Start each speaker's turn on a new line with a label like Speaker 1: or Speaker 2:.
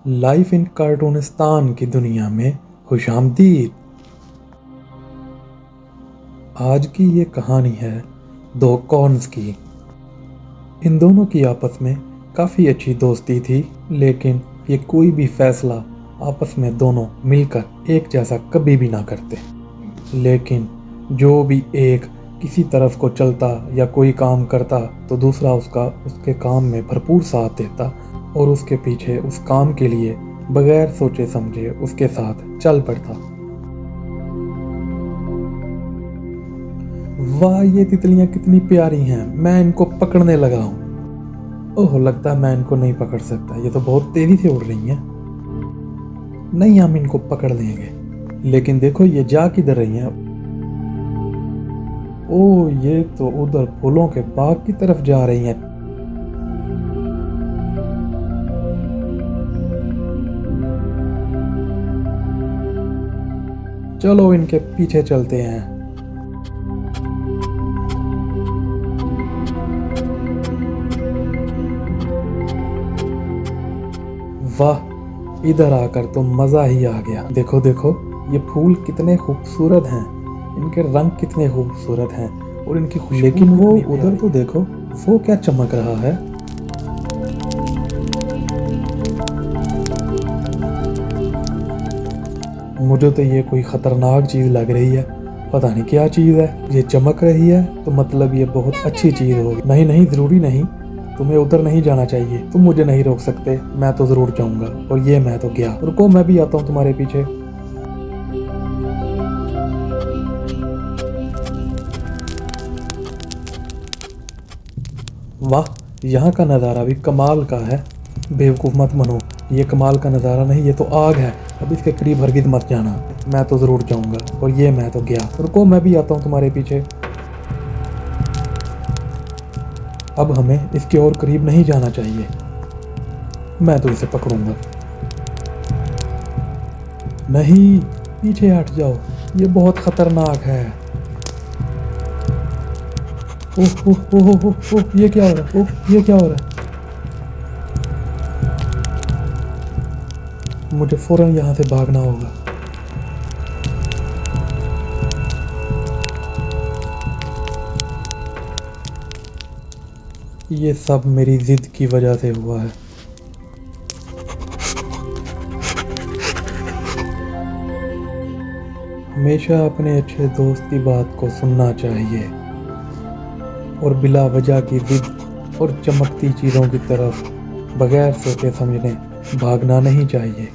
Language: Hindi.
Speaker 1: लाइफ इन कार्टूनिस्तान की दुनिया में खुश आमदीद। आज की ये कहानी है दो कॉर्न्स की। इन दोनों की आपस में काफ़ी अच्छी दोस्ती थी, लेकिन ये कोई भी फैसला आपस में दोनों मिलकर एक जैसा कभी भी ना करते। लेकिन जो भी एक किसी तरफ को चलता या कोई काम करता तो दूसरा उसके काम में भरपूर साथ देता और उसके पीछे उस काम के लिए बगैर सोचे समझे उसके साथ चल पड़ता। वाह, ये तितलियां कितनी प्यारी हैं, मैं इनको पकड़ने लगा हूँ। ओह, लगता है मैं इनको नहीं पकड़ सकता, ये तो बहुत तेजी से उड़ रही हैं। नहीं, हम इनको पकड़ लेंगे। लेकिन देखो ये जा किधर रही हैं। ओह, ये तो उधर फूलों के बाग की तरफ जा रही हैं। चलो इनके पीछे चलते हैं। वाह, इधर आकर तो मजा ही आ गया। देखो देखो, ये फूल कितने खूबसूरत हैं, इनके रंग कितने खूबसूरत हैं और इनकी खुशबू। लेकिन वो उधर तो देखो, वो क्या चमक रहा है। मुझे तो ये कोई खतरनाक चीज लग रही है, पता नहीं क्या चीज है। ये चमक रही है तो मतलब ये बहुत अच्छी चीज होगी। नहीं नहीं, जरूरी नहीं, तुम्हें उधर नहीं जाना चाहिए, तुम मुझे नहीं रोक सकते, मैं तो जरूर जाऊंगा। और ये मैं तो गया, रुको मैं भी आता हूँ तुम्हारे पीछे। वाह, यहाँ का नज़ारा भी कमाल का है। बेवकूफ़ मत बनो, ये कमाल का नज़ारा नहीं, ये तो आग है। अब इसके करीब हरगिज़ मत जाना, मैं तो ज़रूर जाऊंगा। और ये मैं तो गया, रुको मैं भी आता हूँ तुम्हारे पीछे। अब हमें इसके और करीब नहीं जाना चाहिए, मैं तो इसे पकड़ूंगा। नहीं, पीछे हट जाओ, ये बहुत खतरनाक है। ओह ओह ओह ओह ओह, ये क्या हो रहा है? ओह, ये क्या हो रहा है? मुझे फौरन यहाँ से भागना होगा। ये सब मेरी जिद की वजह से हुआ है। हमेशा अपने अच्छे दोस्त की बात को सुनना चाहिए और बिला वजह की जिद और चमकती चीज़ों की तरफ बगैर सोचे समझे भागना नहीं चाहिए।